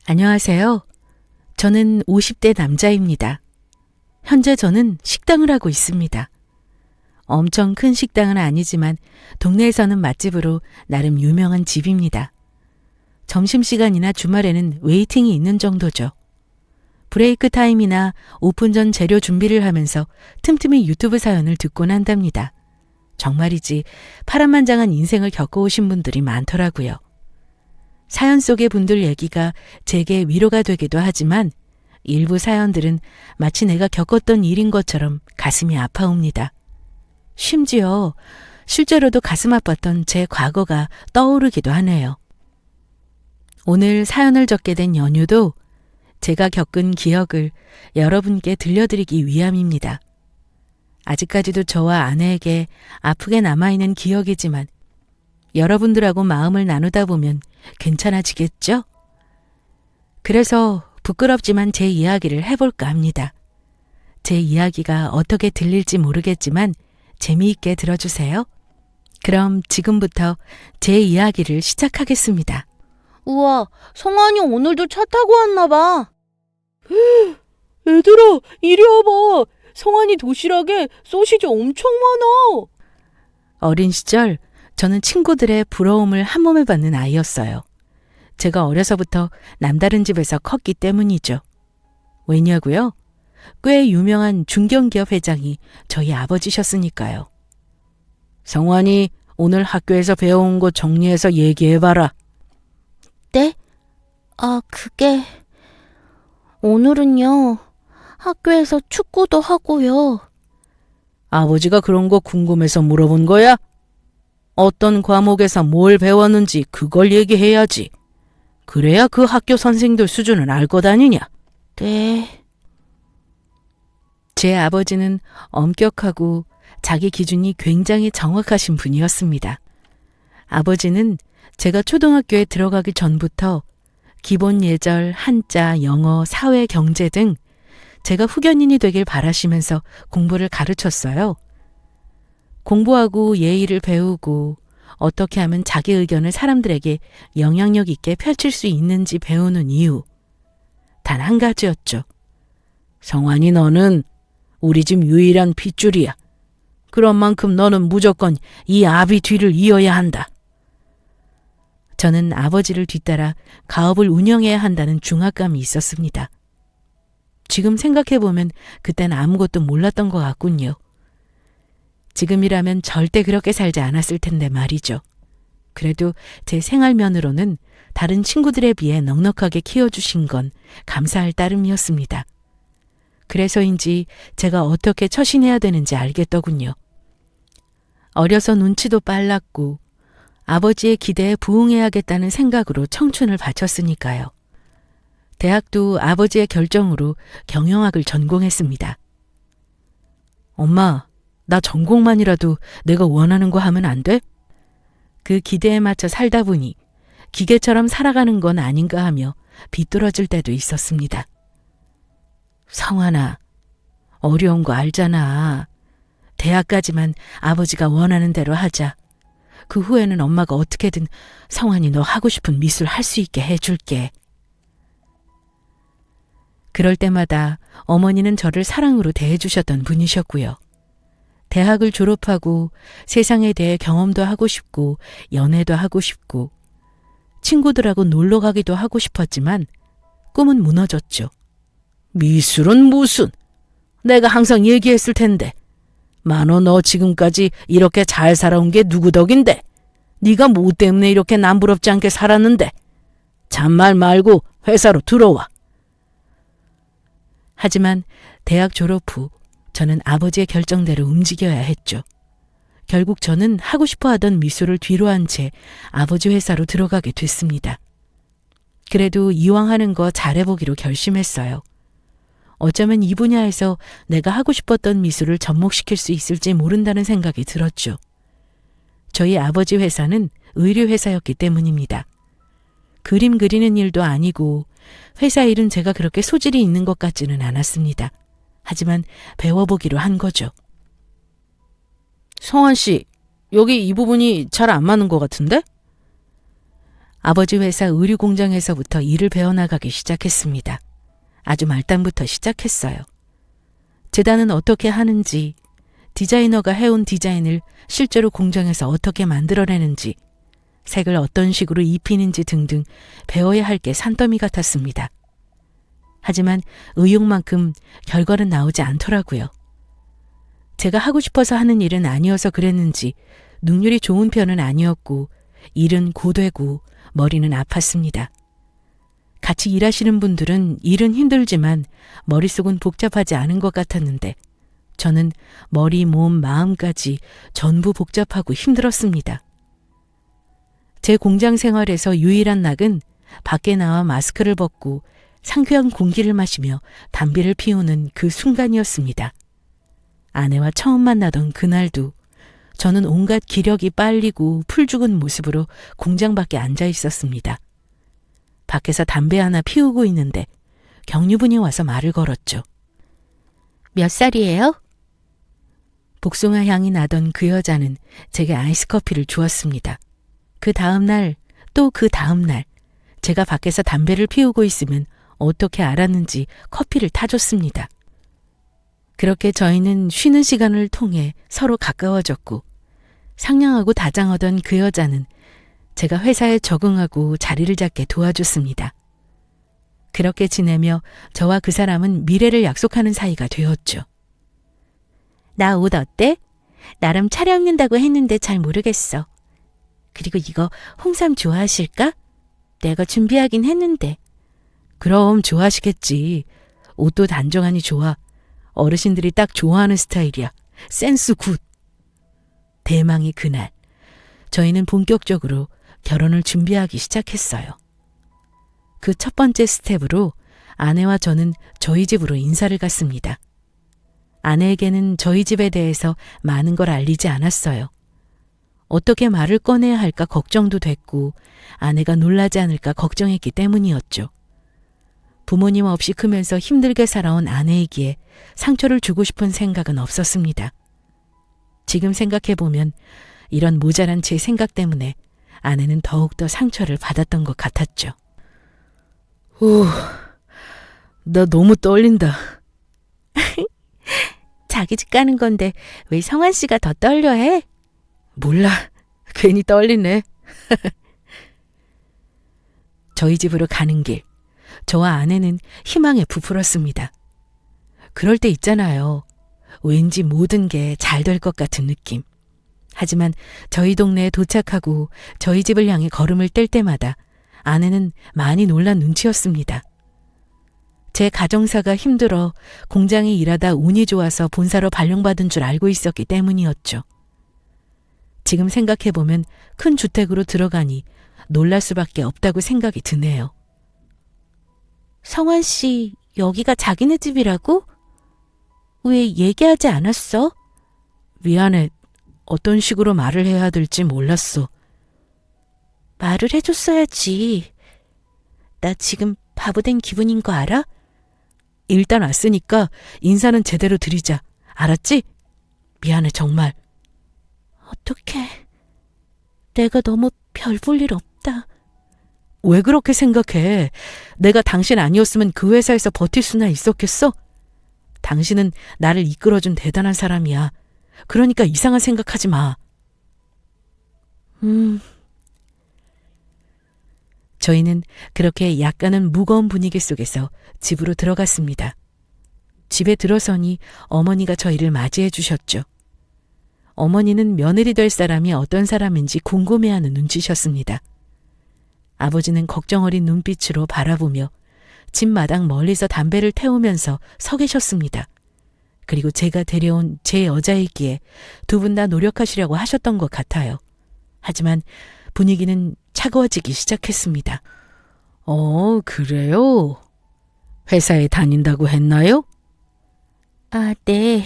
안녕하세요. 저는 50대 남자입니다. 현재 저는 식당을 하고 있습니다. 엄청 큰 식당은 아니지만 동네에서는 맛집으로 나름 유명한 집입니다. 점심시간이나 주말에는 웨이팅이 있는 정도죠. 브레이크 타임이나 오픈 전 재료 준비를 하면서 틈틈이 유튜브 사연을 듣곤 한답니다. 정말이지 파란만장한 인생을 겪어오신 분들이 많더라고요. 사연 속의 분들 얘기가 제게 위로가 되기도 하지만 일부 사연들은 마치 내가 겪었던 일인 것처럼 가슴이 아파옵니다. 심지어 실제로도 가슴 아팠던 제 과거가 떠오르기도 하네요. 오늘 사연을 적게 된 연유도 제가 겪은 기억을 여러분께 들려드리기 위함입니다. 아직까지도 저와 아내에게 아프게 남아있는 기억이지만 여러분들하고 마음을 나누다 보면 괜찮아지겠죠? 그래서 부끄럽지만 제 이야기를 해볼까 합니다. 제 이야기가 어떻게 들릴지 모르겠지만 재미있게 들어주세요. 그럼 지금부터 제 이야기를 시작하겠습니다. 우와, 성환이 오늘도 차 타고 왔나 봐. 얘들아, 이리 와봐. 성환이 도시락에 소시지 엄청 많아. 어린 시절 저는 친구들의 부러움을 한몸에 받는 아이였어요. 제가 어려서부터 남다른 집에서 컸기 때문이죠. 왜냐고요? 꽤 유명한 중견기업 회장이 저희 아버지셨으니까요. 성환이 오늘 학교에서 배워온 거 정리해서 얘기해봐라. 네? 그게... 오늘은요, 학교에서 축구도 하고요. 아버지가 그런 거 궁금해서 물어본 거야? 어떤 과목에서 뭘 배웠는지 그걸 얘기해야지. 그래야 그 학교 선생들 수준을 알고 다니냐? 네. 제 아버지는 엄격하고 자기 기준이 굉장히 정확하신 분이었습니다. 아버지는 제가 초등학교에 들어가기 전부터 기본 예절, 한자, 영어, 사회, 경제 등 제가 후견인이 되길 바라시면서 공부를 가르쳤어요. 공부하고 예의를 배우고 어떻게 하면 자기 의견을 사람들에게 영향력 있게 펼칠 수 있는지 배우는 이유. 단 한 가지였죠. 성환이 너는 우리 집 유일한 핏줄이야. 그런 만큼 너는 무조건 이 아비 뒤를 이어야 한다. 저는 아버지를 뒤따라 가업을 운영해야 한다는 중압감이 있었습니다. 지금 생각해보면 그땐 아무것도 몰랐던 것 같군요. 지금이라면 절대 그렇게 살지 않았을 텐데 말이죠. 그래도 제 생활면으로는 다른 친구들에 비해 넉넉하게 키워주신 건 감사할 따름이었습니다. 그래서인지 제가 어떻게 처신해야 되는지 알겠더군요. 어려서 눈치도 빨랐고 아버지의 기대에 부응해야겠다는 생각으로 청춘을 바쳤으니까요. 대학도 아버지의 결정으로 경영학을 전공했습니다. 엄마, 나 전공만이라도 내가 원하는 거 하면 안 돼? 그 기대에 맞춰 살다 보니 기계처럼 살아가는 건 아닌가 하며 비뚤어질 때도 있었습니다. 성환아, 어려운 거 알잖아. 대학까지만 아버지가 원하는 대로 하자. 그 후에는 엄마가 어떻게든 성환이 너 하고 싶은 미술 할 수 있게 해줄게. 그럴 때마다 어머니는 저를 사랑으로 대해주셨던 분이셨고요. 대학을 졸업하고 세상에 대해 경험도 하고 싶고 연애도 하고 싶고 친구들하고 놀러 가기도 하고 싶었지만 꿈은 무너졌죠. 미술은 무슨? 내가 항상 얘기했을 텐데. 만호 너 지금까지 이렇게 잘 살아온 게 누구 덕인데? 네가 뭐 때문에 이렇게 남부럽지 않게 살았는데? 잔말 말고 회사로 들어와. 하지만 대학 졸업 후 저는 아버지의 결정대로 움직여야 했죠. 결국 저는 하고 싶어 하던 미술을 뒤로 한 채 아버지 회사로 들어가게 됐습니다. 그래도 이왕 하는 거 잘해보기로 결심했어요. 어쩌면 이 분야에서 내가 하고 싶었던 미술을 접목시킬 수 있을지 모른다는 생각이 들었죠. 저희 아버지 회사는 의류회사였기 때문입니다. 그림 그리는 일도 아니고 회사 일은 제가 그렇게 소질이 있는 것 같지는 않았습니다. 하지만 배워보기로 한 거죠. 성환 씨, 여기 이 부분이 잘 안 맞는 것 같은데? 아버지 회사 의류 공장에서부터 일을 배워나가기 시작했습니다. 아주 말단부터 시작했어요. 재단은 어떻게 하는지, 디자이너가 해온 디자인을 실제로 공장에서 어떻게 만들어내는지, 색을 어떤 식으로 입히는지 등등 배워야 할 게 산더미 같았습니다. 하지만 의욕만큼 결과는 나오지 않더라고요. 제가 하고 싶어서 하는 일은 아니어서 그랬는지 능률이 좋은 편은 아니었고 일은 고되고 머리는 아팠습니다. 같이 일하시는 분들은 일은 힘들지만 머릿속은 복잡하지 않은 것 같았는데 저는 머리, 몸, 마음까지 전부 복잡하고 힘들었습니다. 제 공장 생활에서 유일한 낙은 밖에 나와 마스크를 벗고 상쾌한 공기를 마시며 담배를 피우는 그 순간이었습니다. 아내와 처음 만나던 그날도 저는 온갖 기력이 빨리고 풀죽은 모습으로 공장 밖에 앉아 있었습니다. 밖에서 담배 하나 피우고 있는데 경유분이 와서 말을 걸었죠. 몇 살이에요? 복숭아 향이 나던 그 여자는 제게 아이스 커피를 주었습니다. 그 다음 날, 또 그 다음 날, 제가 밖에서 담배를 피우고 있으면 어떻게 알았는지 커피를 타줬습니다. 그렇게 저희는 쉬는 시간을 통해 서로 가까워졌고 상냥하고 다정하던 그 여자는 제가 회사에 적응하고 자리를 잡게 도와줬습니다. 그렇게 지내며 저와 그 사람은 미래를 약속하는 사이가 되었죠. 나 옷 어때? 나름 차려입는다고 했는데 잘 모르겠어. 그리고 이거 홍삼 좋아하실까? 내가 준비하긴 했는데. 그럼 좋아하시겠지. 옷도 단정하니 좋아. 어르신들이 딱 좋아하는 스타일이야. 센스 굿. 대망의 그날, 저희는 본격적으로 결혼을 준비하기 시작했어요. 그 첫 번째 스텝으로 아내와 저는 저희 집으로 인사를 갔습니다. 아내에게는 저희 집에 대해서 많은 걸 알리지 않았어요. 어떻게 말을 꺼내야 할까 걱정도 됐고 아내가 놀라지 않을까 걱정했기 때문이었죠. 부모님 없이 크면서 힘들게 살아온 아내이기에 상처를 주고 싶은 생각은 없었습니다. 지금 생각해보면 이런 모자란 제 생각 때문에 아내는 더욱더 상처를 받았던 것 같았죠. 나 너무 떨린다. 자기 집 가는 건데 왜 성환 씨가 더 떨려해? 몰라. 괜히 떨리네. 저희 집으로 가는 길, 저와 아내는 희망에 부풀었습니다. 그럴 때 있잖아요. 왠지 모든 게 잘 될 것 같은 느낌. 하지만 저희 동네에 도착하고 저희 집을 향해 걸음을 뗄 때마다 아내는 많이 놀란 눈치였습니다. 제 가정사가 힘들어 공장에 일하다 운이 좋아서 본사로 발령받은 줄 알고 있었기 때문이었죠. 지금 생각해보면 큰 주택으로 들어가니 놀랄 수밖에 없다고 생각이 드네요. 성환 씨, 여기가 자기네 집이라고? 왜 얘기하지 않았어? 미안해. 어떤 식으로 말을 해야 될지 몰랐어. 말을 해줬어야지. 나 지금 바보된 기분인 거 알아? 일단 왔으니까 인사는 제대로 드리자. 알았지? 미안해 정말. 어떡해. 내가 너무 별 볼 일 없다. 왜 그렇게 생각해? 내가 당신 아니었으면 그 회사에서 버틸 수나 있었겠어? 당신은 나를 이끌어준 대단한 사람이야. 그러니까 이상한 생각하지 마. 저희는 그렇게 약간은 무거운 분위기 속에서 집으로 들어갔습니다. 집에 들어서니 어머니가 저희를 맞이해 주셨죠. 어머니는 며느리 될 사람이 어떤 사람인지 궁금해하는 눈치셨습니다. 아버지는 걱정 어린 눈빛으로 바라보며 집 마당 멀리서 담배를 태우면서 서 계셨습니다. 그리고 제가 데려온 제 여자이기에 두 분 다 노력하시려고 하셨던 것 같아요. 하지만 분위기는 차가워지기 시작했습니다. 그래요? 회사에 다닌다고 했나요? 아, 네.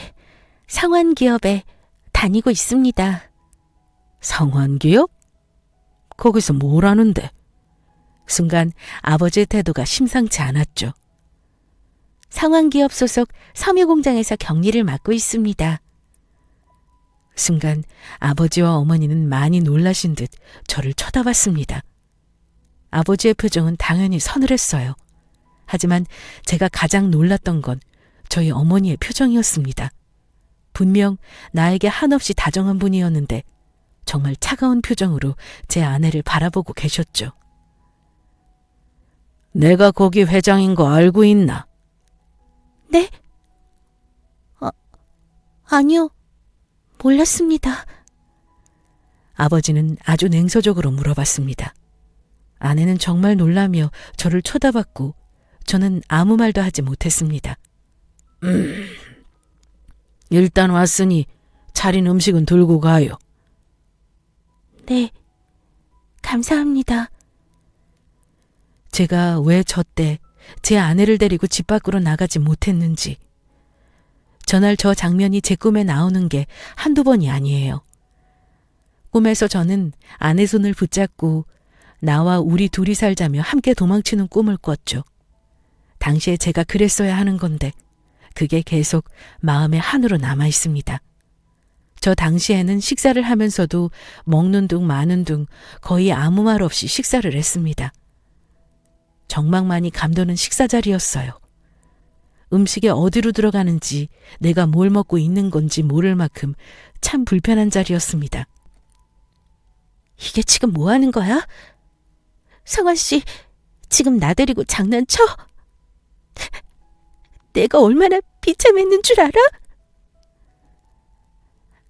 상환기업에 다니고 있습니다. 상환기업? 거기서 뭘 하는데? 순간 아버지의 태도가 심상치 않았죠. 상환기업 소속 섬유공장에서 격리를 맡고 있습니다. 순간 아버지와 어머니는 많이 놀라신 듯 저를 쳐다봤습니다. 아버지의 표정은 당연히 서늘했어요. 하지만 제가 가장 놀랐던 건 저희 어머니의 표정이었습니다. 분명 나에게 한없이 다정한 분이었는데 정말 차가운 표정으로 제 아내를 바라보고 계셨죠. 내가 거기 회장인 거 알고 있나? 네? 아니요. 몰랐습니다. 아버지는 아주 냉소적으로 물어봤습니다. 아내는 정말 놀라며 저를 쳐다봤고 저는 아무 말도 하지 못했습니다. 일단 왔으니 차린 음식은 들고 가요. 네. 감사합니다. 제가 왜 저 때 제 아내를 데리고 집 밖으로 나가지 못했는지, 전날 저 장면이 제 꿈에 나오는 게 한두 번이 아니에요. 꿈에서 저는 아내 손을 붙잡고 나와 우리 둘이 살자며 함께 도망치는 꿈을 꿨죠. 당시에 제가 그랬어야 하는 건데 그게 계속 마음에 한으로 남아 있습니다. 저 당시에는 식사를 하면서도 먹는 둥 마는 둥 거의 아무 말 없이 식사를 했습니다. 정막만이 감도는 식사 자리였어요. 음식이 어디로 들어가는지 내가 뭘 먹고 있는 건지 모를 만큼 참 불편한 자리였습니다. 이게 지금 뭐 하는 거야? 성환 씨, 지금 나 데리고 장난쳐? 내가 얼마나 비참했는 줄 알아?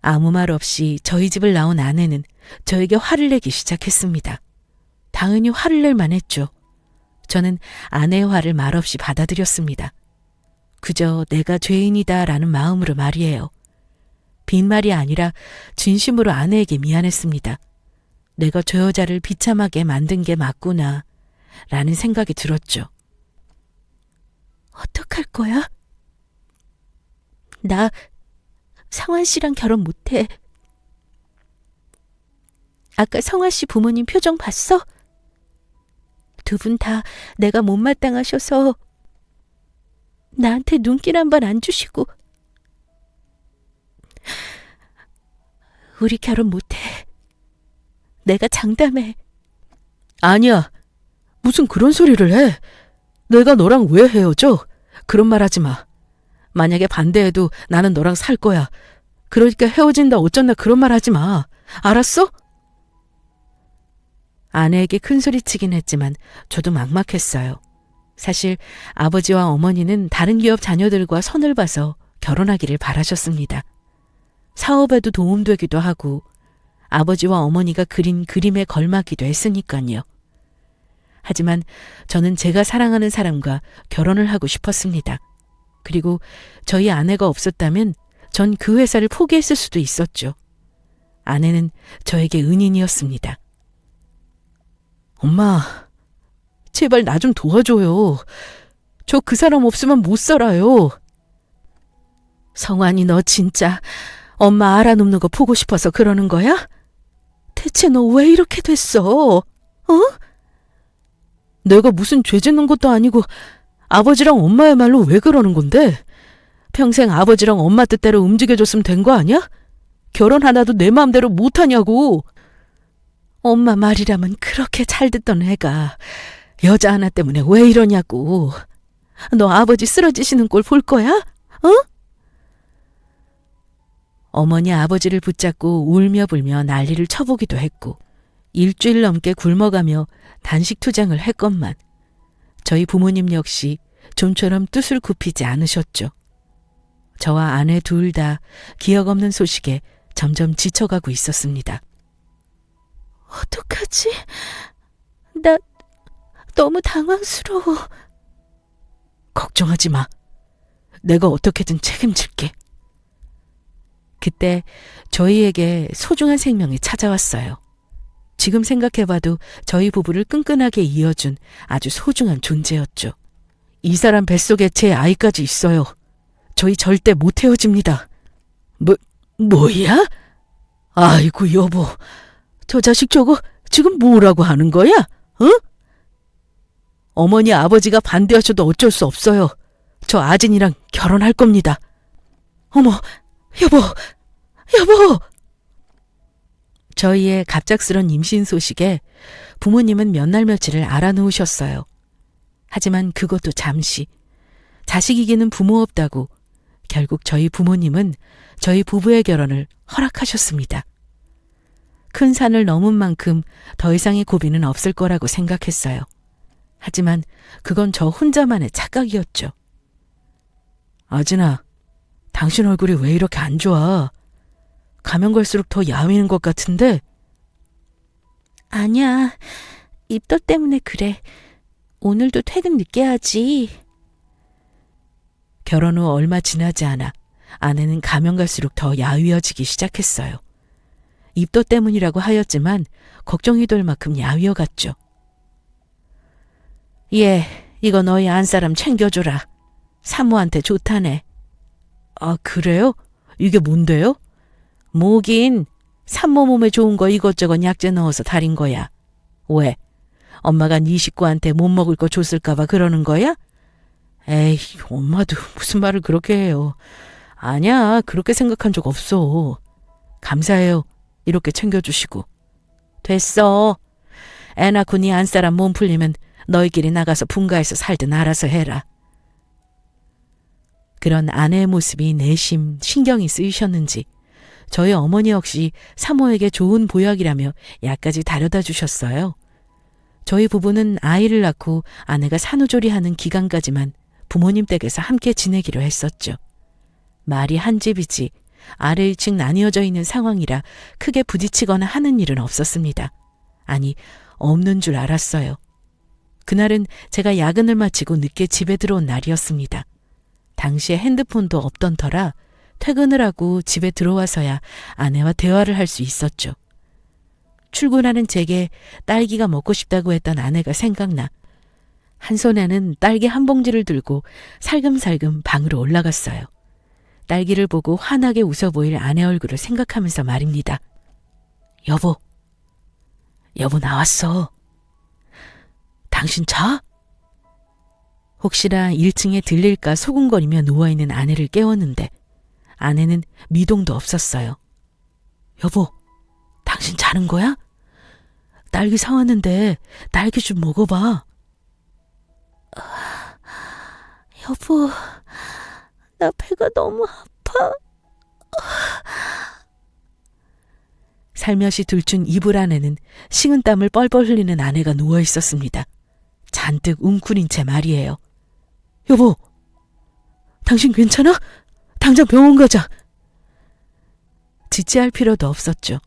아무 말 없이 저희 집을 나온 아내는 저에게 화를 내기 시작했습니다. 당연히 화를 낼 만했죠. 저는 아내의 화를 말없이 받아들였습니다. 그저 내가 죄인이다라는 마음으로 말이에요. 빈말이 아니라 진심으로 아내에게 미안했습니다. 내가 저 여자를 비참하게 만든 게 맞구나 라는 생각이 들었죠. 어떡할 거야? 나 성환 씨랑 결혼 못해. 아까 성환 씨 부모님 표정 봤어? 두 분 다 내가 못마땅하셔서 나한테 눈길 한 번 안 주시고. 우리 결혼 못해. 내가 장담해. 아니야. 무슨 그런 소리를 해. 내가 너랑 왜 헤어져? 그런 말 하지 마. 만약에 반대해도 나는 너랑 살 거야. 그러니까 헤어진다 어쩐다 그런 말 하지 마. 알았어? 아내에게 큰 소리치긴 했지만 저도 막막했어요. 사실 아버지와 어머니는 다른 기업 자녀들과 선을 봐서 결혼하기를 바라셨습니다. 사업에도 도움되기도 하고 아버지와 어머니가 그린 그림에 걸맞기도 했으니까요. 하지만 저는 제가 사랑하는 사람과 결혼을 하고 싶었습니다. 그리고 저희 아내가 없었다면 전 그 회사를 포기했을 수도 있었죠. 아내는 저에게 은인이었습니다. 엄마, 제발 나 좀 도와줘요. 저 그 사람 없으면 못 살아요. 성환이 너 진짜 엄마 알아눕는 거 보고 싶어서 그러는 거야? 대체 너 왜 이렇게 됐어? 내가 무슨 죄 짓는 것도 아니고 아버지랑 엄마야말로 왜 그러는 건데? 평생 아버지랑 엄마 뜻대로 움직여줬으면 된 거 아니야? 결혼 하나도 내 마음대로 못하냐고. 엄마 말이라면 그렇게 잘 듣던 애가 여자 하나 때문에 왜 이러냐고. 너 아버지 쓰러지시는 꼴 볼 거야? 어? 어머니 아버지를 붙잡고 울며 불며 난리를 쳐보기도 했고 일주일 넘게 굶어가며 단식 투쟁을 했건만 저희 부모님 역시 좀처럼 뜻을 굽히지 않으셨죠. 저와 아내 둘 다 기억 없는 소식에 점점 지쳐가고 있었습니다. 어떡하지? 나 너무 당황스러워. 걱정하지 마. 내가 어떻게든 책임질게. 그때 저희에게 소중한 생명이 찾아왔어요. 지금 생각해봐도 저희 부부를 끈끈하게 이어준 아주 소중한 존재였죠. 이 사람 뱃속에 제 아이까지 있어요. 저희 절대 못 헤어집니다. 뭐야? 아이고 여보, 저 자식 저거 지금 뭐라고 하는 거야? 응? 어머니 아버지가 반대하셔도 어쩔 수 없어요. 저 아진이랑 결혼할 겁니다. 어머, 여보! 저희의 갑작스런 임신 소식에 부모님은 몇 날 며칠을 알아놓으셨어요. 하지만 그것도 잠시. 자식이기는 부모 없다고 결국 저희 부모님은 저희 부부의 결혼을 허락하셨습니다. 큰 산을 넘은 만큼 더 이상의 고비는 없을 거라고 생각했어요. 하지만 그건 저 혼자만의 착각이었죠. 아진아, 당신 얼굴이 왜 이렇게 안 좋아? 가면 갈수록 더 야위는 것 같은데? 아니야. 입덧 때문에 그래. 오늘도 퇴근 늦게 하지. 결혼 후 얼마 지나지 않아 아내는 가면 갈수록 더 야위어지기 시작했어요. 입덧 때문이라고 하였지만 걱정이 될 만큼 야위어갔죠. 예, 이거 너희 안사람 챙겨줘라. 산모한테 좋다네. 아, 그래요? 이게 뭔데요? 뭐긴 산모 몸에 좋은 거 이것저것 약재 넣어서 달인 거야. 왜? 엄마가 네 식구한테 못 먹을 거 줬을까 봐 그러는 거야? 에이, 엄마도 무슨 말을 그렇게 해요. 아니야, 그렇게 생각한 적 없어. 감사해요. 이렇게 챙겨주시고. 됐어. 애 낳고 네 안사람 몸 풀리면 너희끼리 나가서 분가해서 살든 알아서 해라. 그런 아내의 모습이 내심 신경이 쓰이셨는지 저희 어머니 역시 사모에게 좋은 보약이라며 약까지 다려다 주셨어요. 저희 부부는 아이를 낳고 아내가 산후조리하는 기간까지만 부모님 댁에서 함께 지내기로 했었죠. 말이 한 집이지 아래 1층 나뉘어져 있는 상황이라 크게 부딪히거나 하는 일은 없었습니다. 아니, 없는 줄 알았어요. 그날은 제가 야근을 마치고 늦게 집에 들어온 날이었습니다. 당시에 핸드폰도 없던 터라 퇴근을 하고 집에 들어와서야 아내와 대화를 할 수 있었죠. 출근하는 제게 딸기가 먹고 싶다고 했던 아내가 생각나 한 손에는 딸기 한 봉지를 들고 살금살금 방으로 올라갔어요. 딸기를 보고 환하게 웃어 보일 아내 얼굴을 생각하면서 말입니다. 여보 나왔어. 당신 자? 혹시나 1층에 들릴까 소곤거리며 누워있는 아내를 깨웠는데 아내는 미동도 없었어요. 여보, 당신 자는 거야? 딸기 사왔는데 딸기 좀 먹어봐. 여보, 나 배가 너무 아파. 살며시 들춘 이불 안에는 식은땀을 뻘뻘 흘리는 아내가 누워 있었습니다. 잔뜩 웅크린 채 말이에요. 여보, 당신 괜찮아? 당장 병원 가자. 지체할 필요도 없었죠.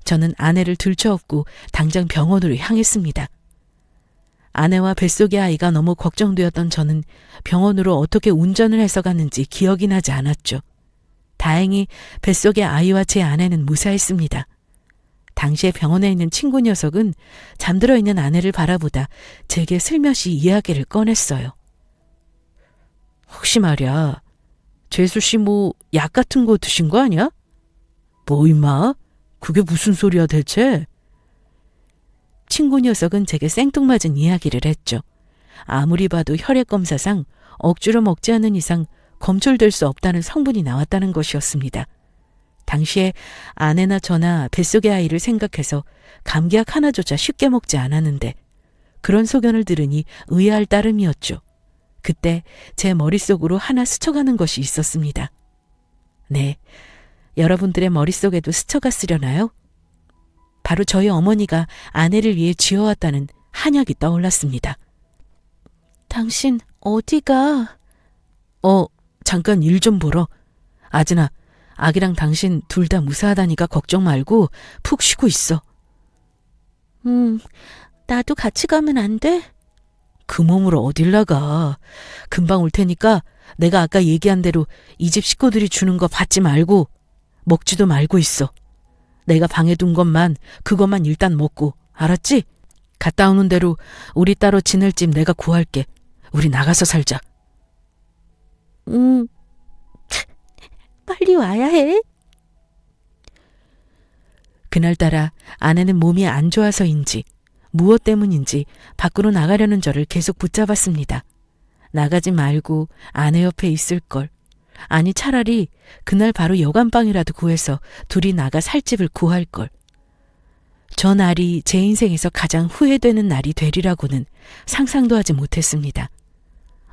저는 아내를 들쳐업고 당장 병원으로 향했습니다. 아내와 뱃속의 아이가 너무 걱정되었던 저는 병원으로 어떻게 운전을 해서 갔는지 기억이 나지 않았죠. 다행히 뱃속의 아이와 제 아내는 무사했습니다. 당시에 병원에 있는 친구 녀석은 잠들어 있는 아내를 바라보다 제게 슬며시 이야기를 꺼냈어요. 혹시 말이야, 재수 씨 뭐 약 같은 거 드신 거 아니야? 뭐 임마? 그게 무슨 소리야 대체? 친구 녀석은 제게 생뚱맞은 이야기를 했죠. 아무리 봐도 혈액검사상 억지로 먹지 않는 이상 검출될 수 없다는 성분이 나왔다는 것이었습니다. 당시에 아내나 저나 뱃속의 아이를 생각해서 감기약 하나조차 쉽게 먹지 않았는데 그런 소견을 들으니 의아할 따름이었죠. 그때 제 머릿속으로 하나 스쳐가는 것이 있었습니다. 네, 여러분들의 머릿속에도 스쳐갔으려나요? 바로 저희 어머니가 아내를 위해 지어왔다는 한약이 떠올랐습니다. 당신 어디가? 잠깐 일 좀 보러. 아진아, 아기랑 당신 둘 다 무사하다니까 걱정 말고 푹 쉬고 있어. 나도 같이 가면 안 돼? 그 몸으로 어딜 나가. 금방 올 테니까 내가 아까 얘기한 대로 이 집 식구들이 주는 거 받지 말고 먹지도 말고 있어. 내가 방에 둔 그것만 일단 먹고, 알았지? 갔다 오는 대로 우리 따로 지낼 집 내가 구할게. 우리 나가서 살자. 빨리 와야 해. 그날따라 아내는 몸이 안 좋아서인지 무엇 때문인지 밖으로 나가려는 저를 계속 붙잡았습니다. 나가지 말고 아내 옆에 있을 걸. 아니 차라리 그날 바로 여관방이라도 구해서 둘이 나가 살 집을 구할 걸. 저 날이 제 인생에서 가장 후회되는 날이 되리라고는 상상도 하지 못했습니다.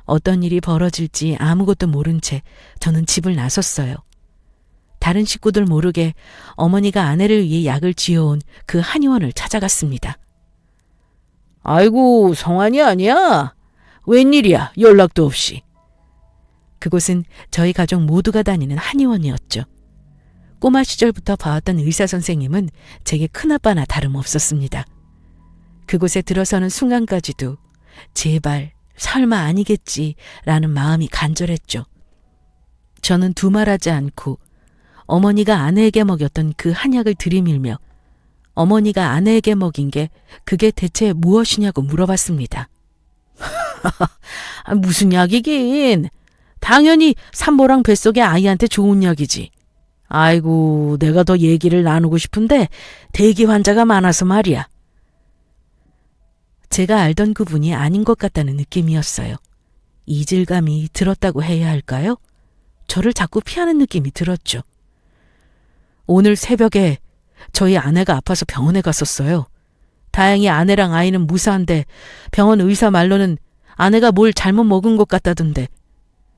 어떤 일이 벌어질지 아무것도 모른 채 저는 집을 나섰어요. 다른 식구들 모르게 어머니가 아내를 위해 약을 지어온 그 한의원을 찾아갔습니다. 아이고, 성환이 아니야? 웬일이야, 연락도 없이. 그곳은 저희 가족 모두가 다니는 한의원이었죠. 꼬마 시절부터 봐왔던 의사 선생님은 제게 큰아빠나 다름없었습니다. 그곳에 들어서는 순간까지도 제발 설마 아니겠지라는 마음이 간절했죠. 저는 두말하지 않고 어머니가 아내에게 먹였던 그 한약을 들이밀며 어머니가 아내에게 먹인 게 그게 대체 무엇이냐고 물어봤습니다. 무슨 약이긴. 당연히 산모랑 뱃속의 아이한테 좋은 약이지. 아이고, 내가 더 얘기를 나누고 싶은데 대기 환자가 많아서 말이야. 제가 알던 그분이 아닌 것 같다는 느낌이었어요. 이질감이 들었다고 해야 할까요? 저를 자꾸 피하는 느낌이 들었죠. 오늘 새벽에 저희 아내가 아파서 병원에 갔었어요. 다행히 아내랑 아이는 무사한데 병원 의사 말로는 아내가 뭘 잘못 먹은 것 같다던데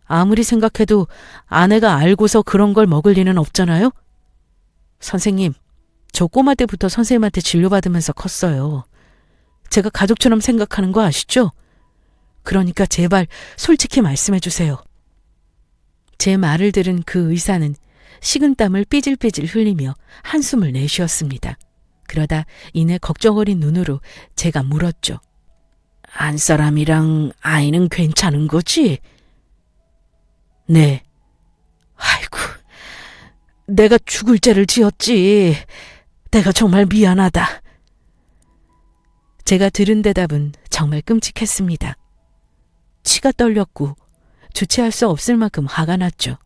아무리 생각해도 아내가 알고서 그런 걸 먹을 리는 없잖아요? 선생님, 저 꼬마 때부터 선생님한테 진료받으면서 컸어요. 제가 가족처럼 생각하는 거 아시죠? 그러니까 제발 솔직히 말씀해 주세요. 제 말을 들은 그 의사는 식은땀을 삐질삐질 흘리며 한숨을 내쉬었습니다. 그러다 이내 걱정 어린 눈으로 제가 물었죠. 안사람이랑 아이는 괜찮은 거지? 네. 아이고, 내가 죽을 죄를 지었지. 내가 정말 미안하다. 제가 들은 대답은 정말 끔찍했습니다. 치가 떨렸고 주체할 수 없을 만큼 화가 났죠.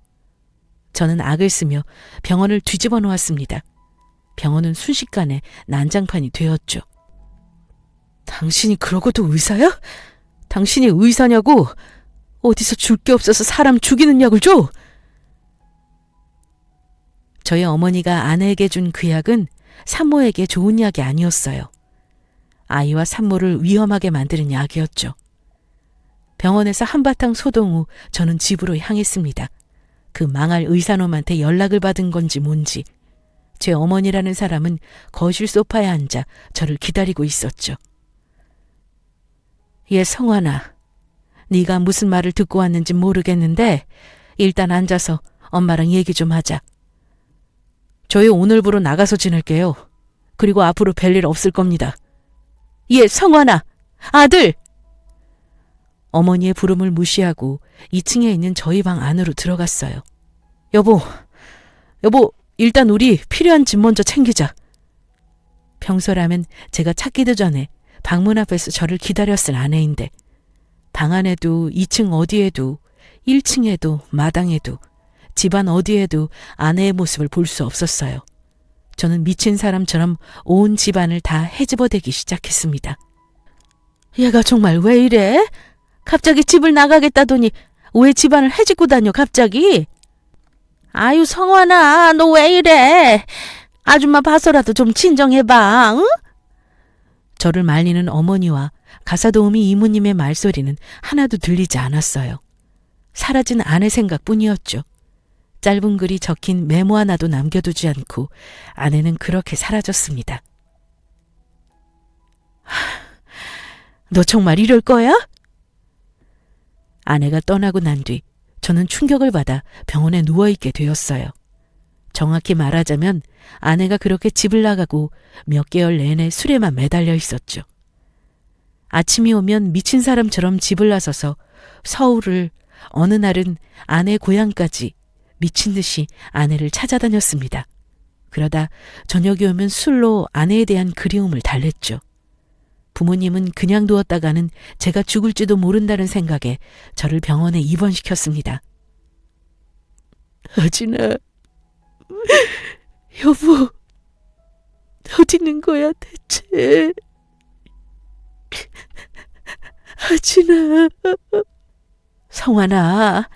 저는 악을 쓰며 병원을 뒤집어 놓았습니다. 병원은 순식간에 난장판이 되었죠. 당신이 그러고도 의사야? 당신이 의사냐고? 어디서 줄 게 없어서 사람 죽이는 약을 줘? 저희 어머니가 아내에게 준 그 약은 산모에게 좋은 약이 아니었어요. 아이와 산모를 위험하게 만드는 약이었죠. 병원에서 한바탕 소동 후 저는 집으로 향했습니다. 그 망할 의사놈한테 연락을 받은 건지 뭔지 제 어머니라는 사람은 거실 소파에 앉아 저를 기다리고 있었죠. 얘 성환아, 네가 무슨 말을 듣고 왔는지 모르겠는데 일단 앉아서 엄마랑 얘기 좀 하자. 저희 오늘부로 나가서 지낼게요. 그리고 앞으로 별일 없을 겁니다. 얘 성환아, 아들! 어머니의 부름을 무시하고 2층에 있는 저희 방 안으로 들어갔어요. 여보, 일단 우리 필요한 짐 먼저 챙기자. 평소라면 제가 찾기도 전에 방문 앞에서 저를 기다렸을 아내인데 방 안에도 2층 어디에도 1층에도 마당에도 집안 어디에도 아내의 모습을 볼 수 없었어요. 저는 미친 사람처럼 온 집안을 다 헤집어대기 시작했습니다. 얘가 정말 왜 이래? 갑자기 집을 나가겠다더니 왜 집안을 헤집고 다녀 갑자기? 아유 성환아, 너 왜 이래? 아줌마 봐서라도 좀 진정해봐. 응? 저를 말리는 어머니와 가사도우미 이모님의 말소리는 하나도 들리지 않았어요. 사라진 아내 생각뿐이었죠. 짧은 글이 적힌 메모 하나도 남겨두지 않고 아내는 그렇게 사라졌습니다. 너 정말 이럴 거야? 아내가 떠나고 난 뒤 저는 충격을 받아 병원에 누워있게 되었어요. 정확히 말하자면 아내가 그렇게 집을 나가고 몇 개월 내내 술에만 매달려 있었죠. 아침이 오면 미친 사람처럼 집을 나서서 서울을, 어느 날은 아내 고향까지 미친 듯이 아내를 찾아다녔습니다. 그러다 저녁이 오면 술로 아내에 대한 그리움을 달랬죠. 부모님은 그냥 두었다가는 제가 죽을지도 모른다는 생각에 저를 병원에 입원시켰습니다. 아진아, 여보, 어디 있는 거야 대체? 아진아, 성환아,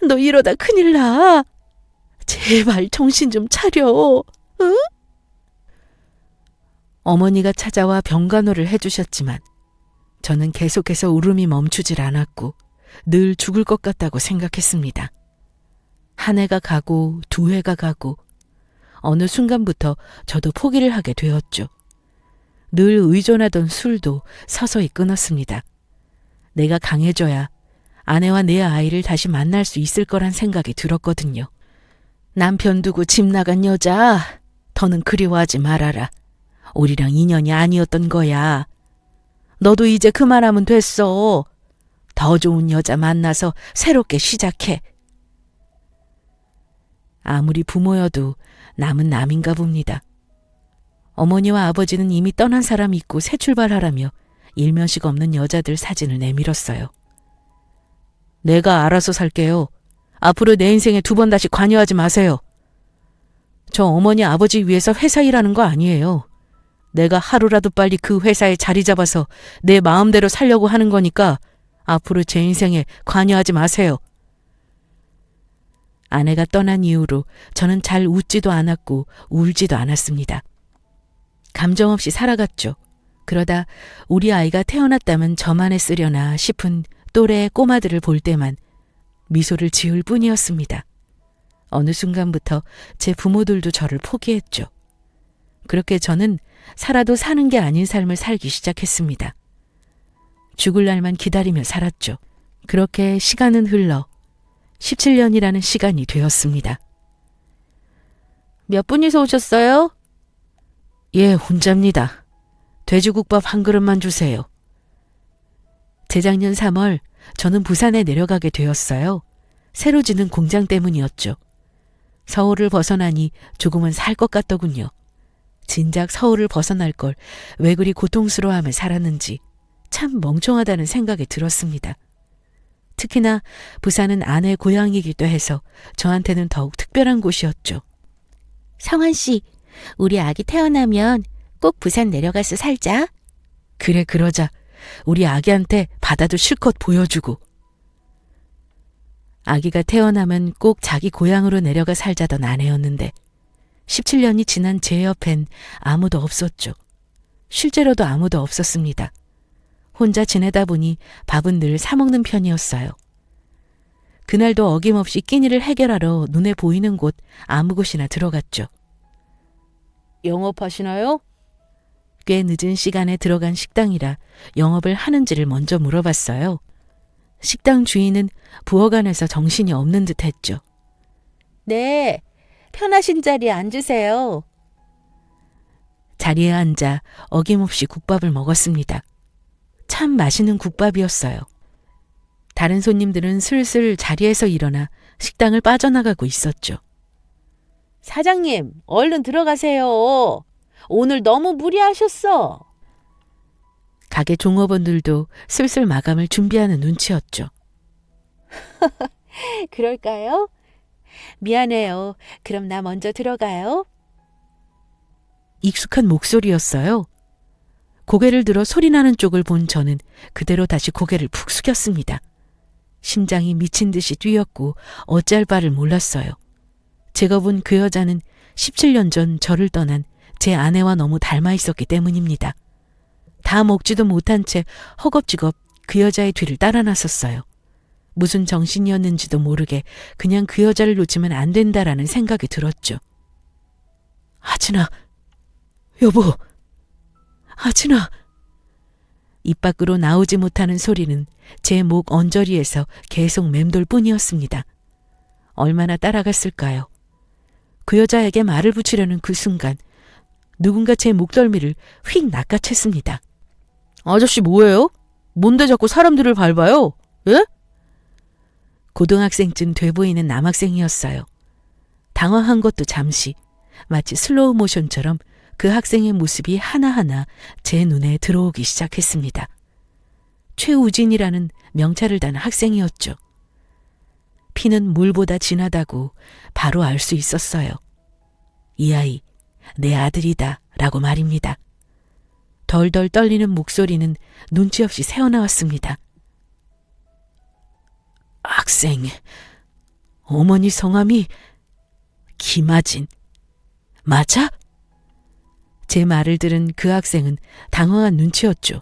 너 이러다 큰일 나. 제발 정신 좀 차려. 응? 어머니가 찾아와 병간호를 해주셨지만 저는 계속해서 울음이 멈추질 않았고 늘 죽을 것 같다고 생각했습니다. 한 해가 가고 두 해가 가고 어느 순간부터 저도 포기를 하게 되었죠. 늘 의존하던 술도 서서히 끊었습니다. 내가 강해져야 아내와 내 아이를 다시 만날 수 있을 거란 생각이 들었거든요. 남편 두고 집 나간 여자, 더는 그리워하지 말아라. 우리랑 인연이 아니었던 거야. 너도 이제 그만하면 됐어. 더 좋은 여자 만나서 새롭게 시작해. 아무리 부모여도 남은 남인가 봅니다. 어머니와 아버지는 이미 떠난 사람 잊고 새 출발하라며 일면식 없는 여자들 사진을 내밀었어요. 내가 알아서 살게요. 앞으로 내 인생에 두 번 다시 관여하지 마세요. 저 어머니 아버지 위해서 회사 일하는 거 아니에요. 내가 하루라도 빨리 그 회사에 자리 잡아서 내 마음대로 살려고 하는 거니까 앞으로 제 인생에 관여하지 마세요. 아내가 떠난 이후로 저는 잘 웃지도 않았고 울지도 않았습니다. 감정 없이 살아갔죠. 그러다 우리 아이가 태어났다면 저만 했으려나 싶은 또래의 꼬마들을 볼 때만 미소를 지을 뿐이었습니다. 어느 순간부터 제 부모들도 저를 포기했죠. 그렇게 저는 살아도 사는 게 아닌 삶을 살기 시작했습니다. 죽을 날만 기다리며 살았죠. 그렇게 시간은 흘러 17년이라는 시간이 되었습니다. 몇 분이서 오셨어요? 예, 혼자입니다. 돼지국밥 한 그릇만 주세요. 재작년 3월 저는 부산에 내려가게 되었어요. 새로 지는 공장 때문이었죠. 서울을 벗어나니 조금은 살 것 같더군요. 진작 서울을 벗어날 걸 왜 그리 고통스러워하며 살았는지 참 멍청하다는 생각이 들었습니다. 특히나 부산은 아내의 고향이기도 해서 저한테는 더욱 특별한 곳이었죠. 성환 씨, 우리 아기 태어나면 꼭 부산 내려가서 살자. 그래, 그러자. 우리 아기한테 바다도 실컷 보여주고. 아기가 태어나면 꼭 자기 고향으로 내려가 살자던 아내였는데 17년이 지난 제 옆엔 아무도 없었죠. 실제로도 아무도 없었습니다. 혼자 지내다 보니 밥은 늘 사먹는 편이었어요. 그날도 어김없이 끼니를 해결하러 눈에 보이는 곳 아무 곳이나 들어갔죠. 영업하시나요? 꽤 늦은 시간에 들어간 식당이라 영업을 하는지를 먼저 물어봤어요. 식당 주인은 부엌안에서 정신이 없는 듯 했죠. 네, 편하신 자리에 앉으세요. 자리에 앉아 어김없이 국밥을 먹었습니다. 참 맛있는 국밥이었어요. 다른 손님들은 슬슬 자리에서 일어나 식당을 빠져나가고 있었죠. 사장님, 얼른 들어가세요. 오늘 너무 무리하셨어. 가게 종업원들도 슬슬 마감을 준비하는 눈치였죠. 그럴까요? 미안해요. 그럼 나 먼저 들어가요. 익숙한 목소리였어요. 고개를 들어 소리나는 쪽을 본 저는 그대로 다시 고개를 푹 숙였습니다. 심장이 미친 듯이 뛰었고 어찌할 바를 몰랐어요. 제가 본 그 여자는 17년 전 저를 떠난 제 아내와 너무 닮아 있었기 때문입니다. 다 먹지도 못한 채 허겁지겁 그 여자의 뒤를 따라 나섰어요. 무슨 정신이었는지도 모르게 그냥 그 여자를 놓치면 안 된다라는 생각이 들었죠. 하진아, 여보, 하진아. 입 밖으로 나오지 못하는 소리는 제 목 언저리에서 계속 맴돌 뿐이었습니다. 얼마나 따라갔을까요? 그 여자에게 말을 붙이려는 그 순간 누군가 제 목덜미를 휙 낚아챘습니다. 아저씨 뭐예요? 뭔데 자꾸 사람들을 밟아요? 예? 고등학생쯤 돼 보이는 남학생이었어요. 당황한 것도 잠시, 마치 슬로우 모션처럼 그 학생의 모습이 하나하나 제 눈에 들어오기 시작했습니다. 최우진이라는 명찰을 단 학생이었죠. 피는 물보다 진하다고 바로 알 수 있었어요. 이 아이, 내 아들이다 라고 말입니다. 덜덜 떨리는 목소리는 눈치 없이 새어나왔습니다. 학생, 어머니 성함이 김아진, 맞아? 제 말을 들은 그 학생은 당황한 눈치였죠.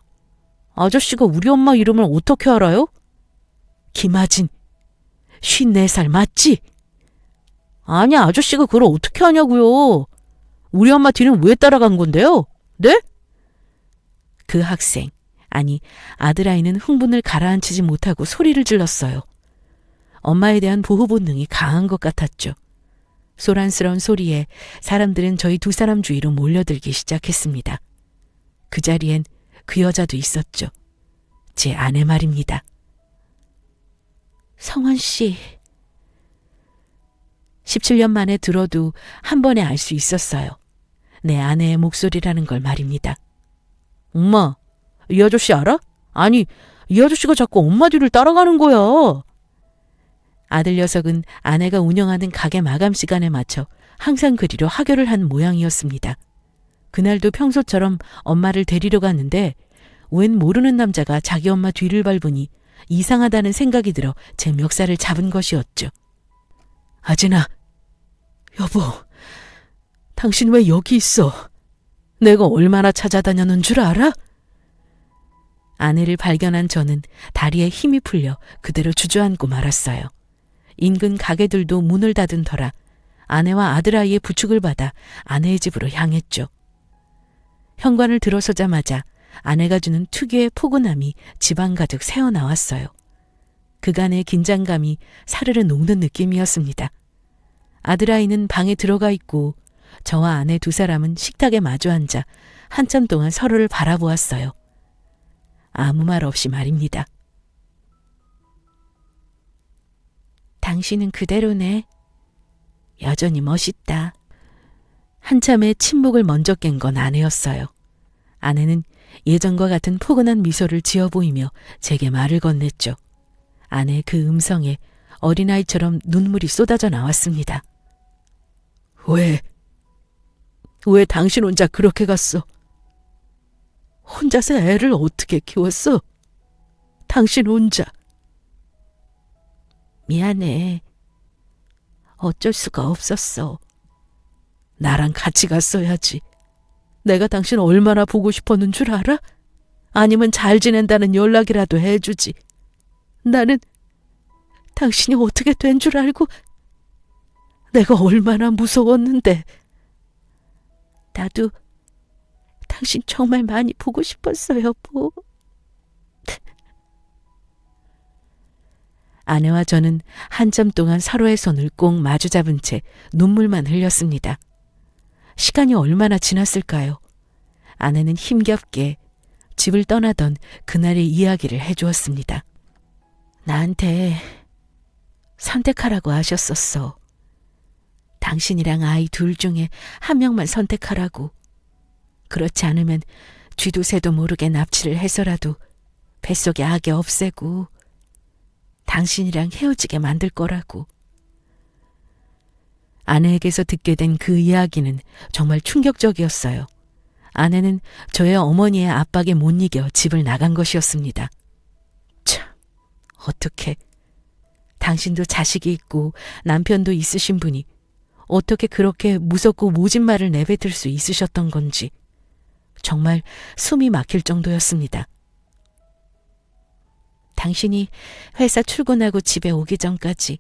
아저씨가 우리 엄마 이름을 어떻게 알아요? 김아진, 54살 맞지? 아니, 아저씨가 그걸 어떻게 아냐고요? 우리 엄마 뒤는 왜 따라간 건데요? 네? 그 학생, 아니 아들아이는 흥분을 가라앉히지 못하고 소리를 질렀어요. 엄마에 대한 보호 본능이 강한 것 같았죠. 소란스러운 소리에 사람들은 저희 두 사람 주위로 몰려들기 시작했습니다. 그 자리엔 그 여자도 있었죠. 제 아내 말입니다. 성원 씨, 17년 만에 들어도 한 번에 알 수 있었어요. 내 아내의 목소리라는 걸 말입니다. 엄마, 이 아저씨 알아? 아니, 이 아저씨가 자꾸 엄마 뒤를 따라가는 거야. 아들 녀석은 아내가 운영하는 가게 마감 시간에 맞춰 항상 그리로 하교를 한 모양이었습니다. 그날도 평소처럼 엄마를 데리러 갔는데 웬 모르는 남자가 자기 엄마 뒤를 밟으니 이상하다는 생각이 들어 제 멱살을 잡은 것이었죠. 아진아, 여보, 당신 왜 여기 있어? 내가 얼마나 찾아다녔는 줄 알아? 아내를 발견한 저는 다리에 힘이 풀려 그대로 주저앉고 말았어요. 인근 가게들도 문을 닫은 터라 아내와 아들아이의 부축을 받아 아내의 집으로 향했죠. 현관을 들어서자마자 아내가 주는 특유의 포근함이 집안 가득 새어나왔어요. 그간의 긴장감이 사르르 녹는 느낌이었습니다. 아들아이는 방에 들어가 있고 저와 아내 두 사람은 식탁에 마주 앉아 한참 동안 서로를 바라보았어요. 아무 말 없이 말입니다. 당신은 그대로네. 여전히 멋있다. 한참의 침묵을 먼저 깬 건 아내였어요. 아내는 예전과 같은 포근한 미소를 지어 보이며 제게 말을 건넸죠. 아내의 그 음성에 어린아이처럼 눈물이 쏟아져 나왔습니다. 왜 당신 혼자 그렇게 갔어? 혼자서 애를 어떻게 키웠어? 당신 혼자. 미안해. 어쩔 수가 없었어. 나랑 같이 갔어야지. 내가 당신 얼마나 보고 싶었는 줄 알아? 아니면 잘 지낸다는 연락이라도 해주지. 나는 당신이 어떻게 된 줄 알고 내가 얼마나 무서웠는데. 나도 당신 정말 많이 보고 싶었어, 여보. 아내와 저는 한참 동안 서로의 손을 꼭 마주 잡은 채 눈물만 흘렸습니다. 시간이 얼마나 지났을까요? 아내는 힘겹게 집을 떠나던 그날의 이야기를 해주었습니다. 나한테 선택하라고 하셨었어. 당신이랑 아이 둘 중에 한 명만 선택하라고. 그렇지 않으면 쥐도 새도 모르게 납치를 해서라도 뱃속에 아기 없애고 당신이랑 헤어지게 만들 거라고. 아내에게서 듣게 된 그 이야기는 정말 충격적이었어요. 아내는 저의 어머니의 압박에 못 이겨 집을 나간 것이었습니다. 참, 어떻게 당신도 자식이 있고 남편도 있으신 분이 어떻게 그렇게 무섭고 모진 말을 내뱉을 수 있으셨던 건지 정말 숨이 막힐 정도였습니다. 당신이 회사 출근하고 집에 오기 전까지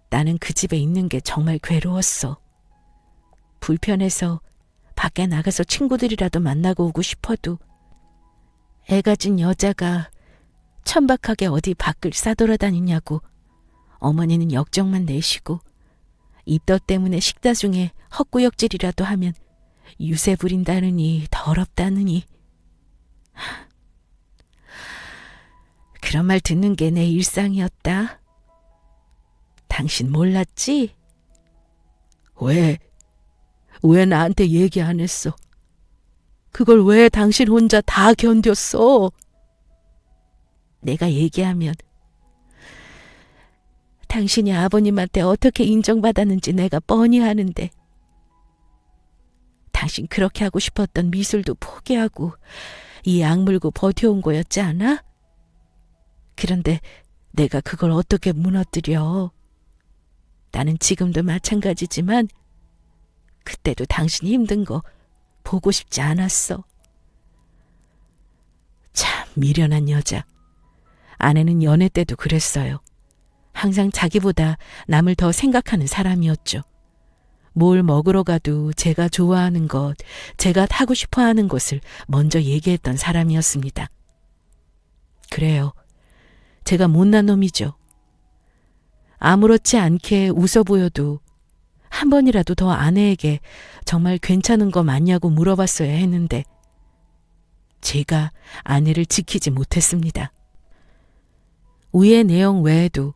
나는 그 집에 있는 게 정말 괴로웠어. 불편해서 밖에 나가서 친구들이라도 만나고 오고 싶어도 애 가진 여자가 천박하게 어디 밖을 싸돌아다니냐고 어머니는 역정만 내시고 입덧 때문에 식사 중에 헛구역질이라도 하면 유세 부린다느니 더럽다느니. 그런 말 듣는 게 내 일상이었다. 당신 몰랐지? 왜 나한테 얘기 안 했어? 그걸 왜 당신 혼자 다 견뎠어? 내가 얘기하면 당신이 아버님한테 어떻게 인정받았는지 내가 뻔히 아는데 당신 그렇게 하고 싶었던 미술도 포기하고 이 악물고 버텨온 거였지 않아? 그런데 내가 그걸 어떻게 무너뜨려? 나는 지금도 마찬가지지만 그때도 당신이 힘든 거 보고 싶지 않았어. 참 미련한 여자. 아내는 연애 때도 그랬어요. 항상 자기보다 남을 더 생각하는 사람이었죠. 뭘 먹으러 가도 제가 좋아하는 것, 제가 타고 싶어 하는 것을 먼저 얘기했던 사람이었습니다. 그래요. 제가 못난 놈이죠. 아무렇지 않게 웃어 보여도 한 번이라도 더 아내에게 정말 괜찮은 거 맞냐고 물어봤어야 했는데 제가 아내를 지키지 못했습니다. 위의 내용 외에도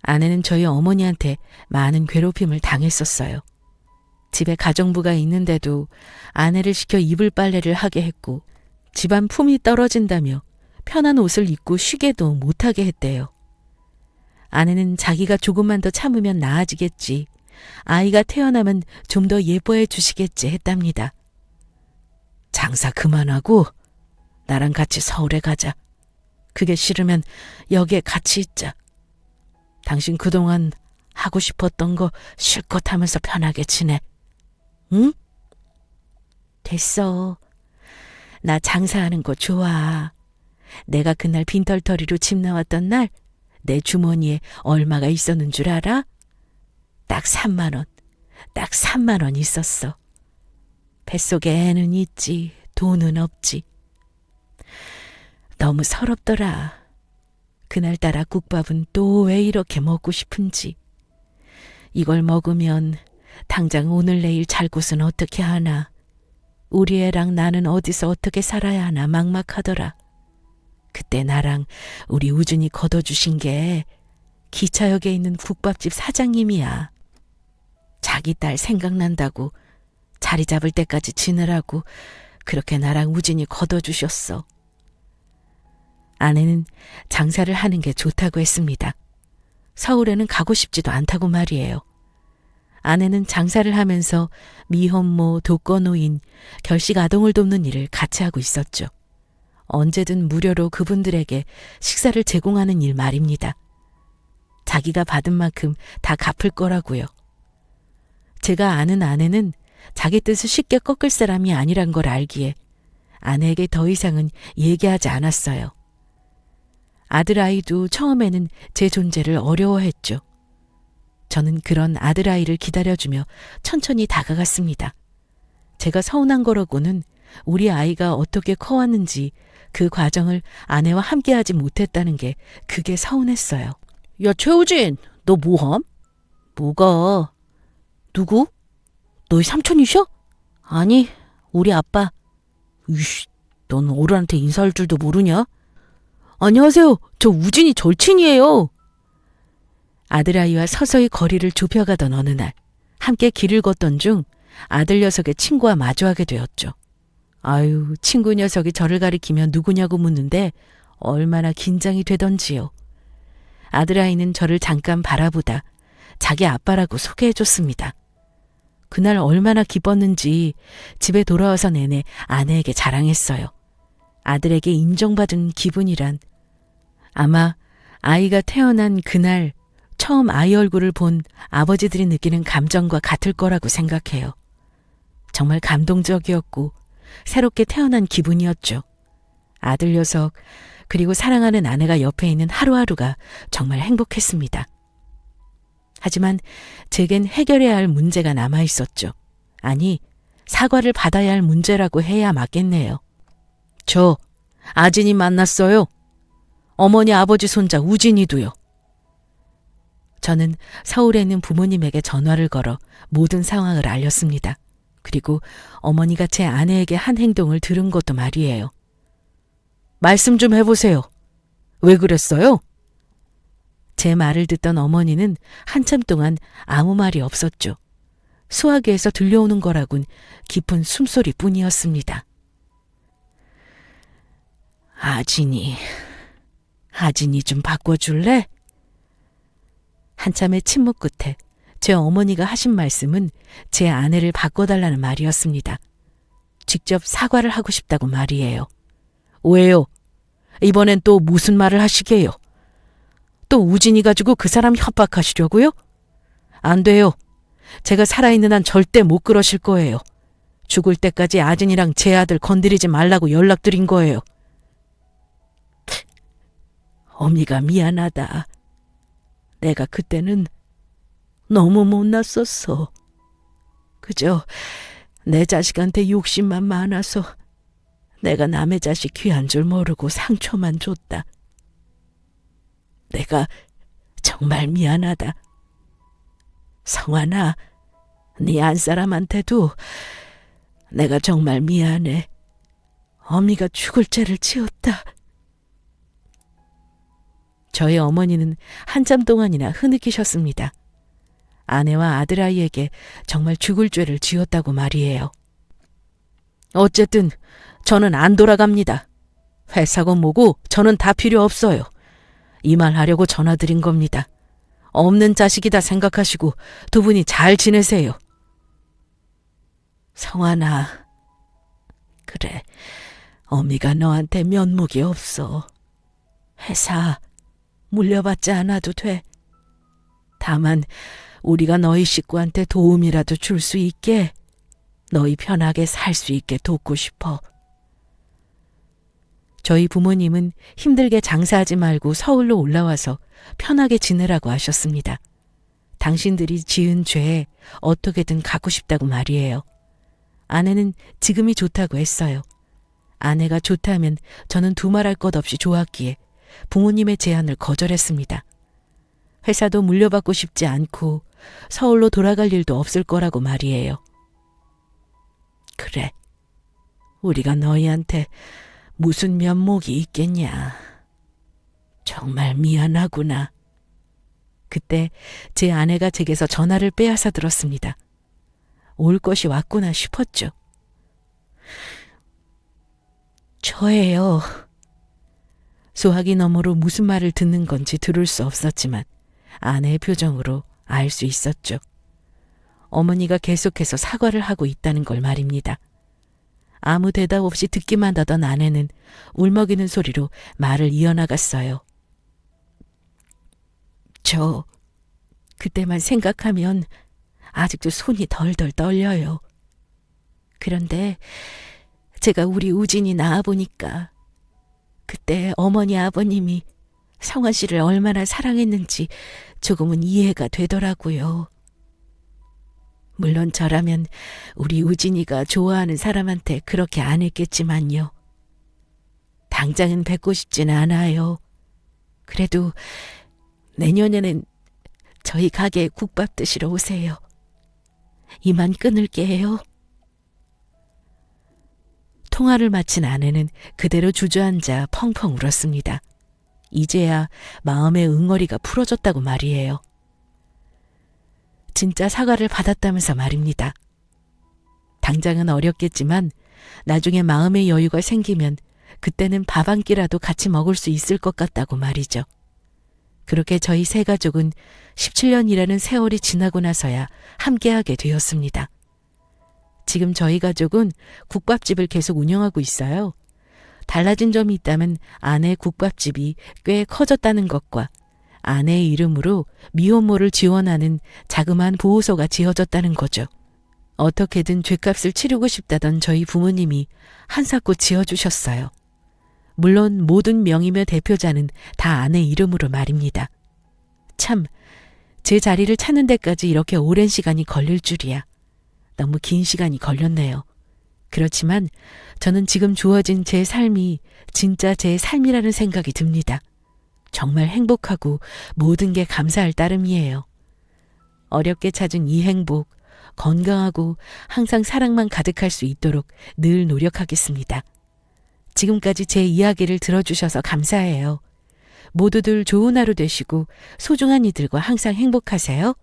아내는 저희 어머니한테 많은 괴롭힘을 당했었어요. 집에 가정부가 있는데도 아내를 시켜 이불 빨래를 하게 했고 집안 품이 떨어진다며 편한 옷을 입고 쉬게도 못하게 했대요. 아내는 자기가 조금만 더 참으면 나아지겠지, 아이가 태어나면 좀 더 예뻐해 주시겠지 했답니다. 장사 그만하고 나랑 같이 서울에 가자. 그게 싫으면 여기에 같이 있자. 당신 그동안 하고 싶었던 거 실컷 하면서 편하게 지내. 응? 됐어. 나 장사하는 거 좋아. 내가 그날 빈털터리로 집 나왔던 날 내 주머니에 얼마가 있었는 줄 알아? 딱 3만 원. 딱 3만 원 있었어. 뱃속에 애는 있지, 돈은 없지. 너무 서럽더라. 그날따라 국밥은 또 왜 이렇게 먹고 싶은지. 이걸 먹으면 당장 오늘 내일 잘 곳은 어떻게 하나. 우리 애랑 나는 어디서 어떻게 살아야 하나 막막하더라. 그때 나랑 우리 우준이 걷어주신 게 기차역에 있는 국밥집 사장님이야. 자기 딸 생각난다고 자리 잡을 때까지 지내라고 그렇게 나랑 우준이 걷어주셨어. 아내는 장사를 하는 게 좋다고 했습니다. 서울에는 가고 싶지도 않다고 말이에요. 아내는 장사를 하면서 미혼모, 독거노인, 결식 아동을 돕는 일을 같이 하고 있었죠. 언제든 무료로 그분들에게 식사를 제공하는 일 말입니다. 자기가 받은 만큼 다 갚을 거라고요. 제가 아는 아내는 자기 뜻을 쉽게 꺾을 사람이 아니란 걸 알기에 아내에게 더 이상은 얘기하지 않았어요. 아들아이도 처음에는 제 존재를 어려워했죠. 저는 그런 아들아이를 기다려주며 천천히 다가갔습니다. 제가 서운한 거라고는 우리 아이가 어떻게 커왔는지 그 과정을 아내와 함께하지 못했다는 게 그게 서운했어요. 야, 최우진, 너 뭐함? 뭐가? 누구? 너희 삼촌이셔? 아니, 우리 아빠. 이씨, 넌 어른한테 인사할 줄도 모르냐? 안녕하세요. 저 우진이 절친이에요. 아들아이와 서서히 거리를 좁혀가던 어느 날 함께 길을 걷던 중 아들 녀석의 친구와 마주하게 되었죠. 아유, 친구 녀석이 저를 가리키며 누구냐고 묻는데 얼마나 긴장이 되던지요. 아들아이는 저를 잠깐 바라보다 자기 아빠라고 소개해줬습니다. 그날 얼마나 기뻤는지 집에 돌아와서 내내 아내에게 자랑했어요. 아들에게 인정받은 기분이란 아마 아이가 태어난 그날 처음 아이 얼굴을 본 아버지들이 느끼는 감정과 같을 거라고 생각해요. 정말 감동적이었고 새롭게 태어난 기분이었죠. 아들 녀석 그리고 사랑하는 아내가 옆에 있는 하루하루가 정말 행복했습니다. 하지만 제겐 해결해야 할 문제가 남아 있었죠. 아니, 사과를 받아야 할 문제라고 해야 맞겠네요. 저 아진이 만났어요. 어머니 아버지 손자 우진이도요. 저는 서울에 있는 부모님에게 전화를 걸어 모든 상황을 알렸습니다. 그리고 어머니가 제 아내에게 한 행동을 들은 것도 말이에요. 말씀 좀 해보세요. 왜 그랬어요? 제 말을 듣던 어머니는 한참 동안 아무 말이 없었죠. 수화기에서 들려오는 거라곤 깊은 숨소리뿐이었습니다. 아진이 좀 바꿔줄래? 한참의 침묵 끝에 제 어머니가 하신 말씀은 제 아내를 바꿔달라는 말이었습니다. 직접 사과를 하고 싶다고 말이에요. 왜요? 이번엔 또 무슨 말을 하시게요? 또 우진이 가지고 그 사람 협박하시려고요? 안 돼요. 제가 살아있는 한 절대 못 그러실 거예요. 죽을 때까지 아진이랑 제 아들 건드리지 말라고 연락드린 거예요. 어미가 미안하다. 내가 그때는 너무 못났었어. 그저 내 자식한테 욕심만 많아서 내가 남의 자식 귀한 줄 모르고 상처만 줬다. 내가 정말 미안하다. 성환아, 네 안사람한테도 내가 정말 미안해. 어미가 죽을 죄를 지었다. 저희 어머니는 한참 동안이나 흐느끼셨습니다. 아내와 아들아이에게 정말 죽을 죄를 지었다고 말이에요. 어쨌든 저는 안 돌아갑니다. 회사고 뭐고 저는 다 필요 없어요. 이 말 하려고 전화드린 겁니다. 없는 자식이다 생각하시고 두 분이 잘 지내세요. 성환아, 그래, 어미가 너한테 면목이 없어. 회사 물려받지 않아도 돼. 다만 우리가 너희 식구한테 도움이라도 줄 수 있게, 너희 편하게 살 수 있게 돕고 싶어. 저희 부모님은 힘들게 장사하지 말고 서울로 올라와서 편하게 지내라고 하셨습니다. 당신들이 지은 죄에 어떻게든 갚고 싶다고 말이에요. 아내는 지금이 좋다고 했어요. 아내가 좋다면 저는 두말할 것 없이 좋았기에 부모님의 제안을 거절했습니다. 회사도 물려받고 싶지 않고 서울로 돌아갈 일도 없을 거라고 말이에요. 그래, 우리가 너희한테 무슨 면목이 있겠냐. 정말 미안하구나. 그때 제 아내가 제게서 전화를 빼앗아 들었습니다. 올 것이 왔구나 싶었죠. 저예요. 소화기 너머로 무슨 말을 듣는 건지 들을 수 없었지만 아내의 표정으로 알 수 있었죠. 어머니가 계속해서 사과를 하고 있다는 걸 말입니다. 아무 대답 없이 듣기만 하던 아내는 울먹이는 소리로 말을 이어나갔어요. 저 그때만 생각하면 아직도 손이 덜덜 떨려요. 그런데 제가 우리 우진이 낳아보니까 그때 어머니 아버님이 성환 씨를 얼마나 사랑했는지 조금은 이해가 되더라고요. 물론 저라면 우리 우진이가 좋아하는 사람한테 그렇게 안 했겠지만요. 당장은 뵙고 싶진 않아요. 그래도 내년에는 저희 가게에 국밥 드시러 오세요. 이만 끊을게요. 통화를 마친 아내는 그대로 주저앉아 펑펑 울었습니다. 이제야 마음의 응어리가 풀어졌다고 말이에요. 진짜 사과를 받았다면서 말입니다. 당장은 어렵겠지만 나중에 마음의 여유가 생기면 그때는 밥 한 끼라도 같이 먹을 수 있을 것 같다고 말이죠. 그렇게 저희 세 가족은 17년이라는 세월이 지나고 나서야 함께하게 되었습니다. 지금 저희 가족은 국밥집을 계속 운영하고 있어요. 달라진 점이 있다면 아내 국밥집이 꽤 커졌다는 것과 아내의 이름으로 미혼모를 지원하는 자그마한 보호소가 지어졌다는 거죠. 어떻게든 죗값을 치르고 싶다던 저희 부모님이 한사코 지어주셨어요. 물론 모든 명의며 대표자는 다 아내 이름으로 말입니다. 참, 제 자리를 찾는 데까지 이렇게 오랜 시간이 걸릴 줄이야. 너무 긴 시간이 걸렸네요. 그렇지만 저는 지금 주어진 제 삶이 진짜 제 삶이라는 생각이 듭니다. 정말 행복하고 모든 게 감사할 따름이에요. 어렵게 찾은 이 행복, 건강하고 항상 사랑만 가득할 수 있도록 늘 노력하겠습니다. 지금까지 제 이야기를 들어주셔서 감사해요. 모두들 좋은 하루 되시고 소중한 이들과 항상 행복하세요.